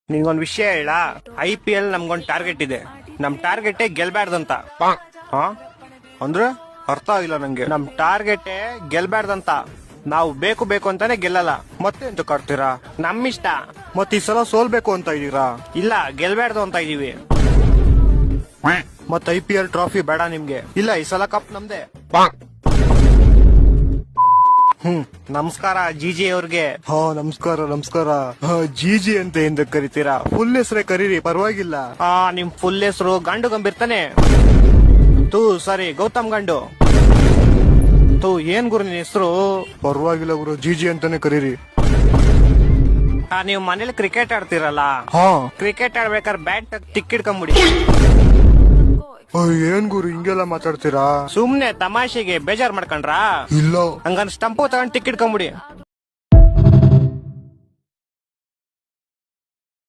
ನಿನ್ಗೊಂದ್ ವಿಷಯ ಹೇಳ, IPL ನಮ್ಗೊಂದ್ target ಇದೆ. ನಮ್ ಟಾರ್ಗೆಟ್ ಗೆಲ್ಬಾರ್ದಂತ. ಹಾ ಅಂದ್ರೆ ಅರ್ಥ ಆಗಿಲ್ಲ ನಂಗೆ. ನಮ್ ಟಾರ್ಗೆಟ್ ಗೆಲ್ಬಾರ್ದಂತ. ನಾವು ಬೇಕು ಬೇಕು ಅಂತಾನೆ ಗೆಲ್ಲಲ್ಲ. ಮತ್ತೆ ಎಂತ ಕಾಡ್ತೀರಾ? ನಮ್ಮಿಷ್ಟ. ಮತ್ತೆ ಈ ಸಲ ಸೋಲ್ಬೇಕು ಅಂತ ಇದೀರಾ? ಇಲ್ಲ, ಗೆಲ್ಬಾರ್ದು ಅಂತ ಇದೀವಿ. ಮತ್ತೆ IPL ಟ್ರೋಫಿ ಬೇಡ ನಿಮ್ಗೆ? ಇಲ್ಲ, ಈ ಸಲ ಕಪ್ ನಮ್ದೆ. ನಮಸ್ಕಾರ ಜಿಜಿ ಅವ್ರಿಗೆ. ಹಾ ನಮಸ್ಕಾರ ನಮಸ್ಕಾರ. ಜಿಜಿ ಅಂತ ಎಂದ ಕರಿತೀರಾ? ಫುಲ್ ಹೆಸರೇ ಕರೀರಿ, ಪರವಾಗಿಲ್ಲ. ನಿಮ್ ಫುಲ್ ಹೆಸರು ಗಂಡು ಗಂಬಿರ್ತಾನೆ. ತೂ ಸರಿ, ಗೌತಮ್ ಗಂಡು. ತೂ ಏನ್ ಗುರು ನಿನ್ ಹೆಸರು? ಪರವಾಗಿಲ್ಲ ಗುರು, ಜಿಜಿ ಅಂತಾನೆ ಕರೀರಿ. ನೀವು ಮನೇಲಿ ಕ್ರಿಕೆಟ್ ಆಡ್ತಿರಲ್ಲ? ಹಾ. ಕ್ರಿಕೆಟ್ ಆಡ್ಬೇಕಾದ್ರೆ ಬ್ಯಾಟ್ ತಿಕ್ಕಿಡ್ಕೊಂಬಿಡಿ. ಏನ್ ಗುರು ಹಿಂಗೆಲ್ಲ ಮಾತಾಡ್ತೀರಾ? ಸುಮ್ನೆ ತಮಾಷೆಗೆ ಬೇಜಾರ್ ಮಾಡ್ಕೊಂಡ್ರಾ? ಇಲ್ಲ. ಹಂಗನ್ ಸ್ಟಂಪು ತಗೊಂಡ್ ಟಿಕ್ಕಿಡ್ಕೊಂಬಿಡಿ.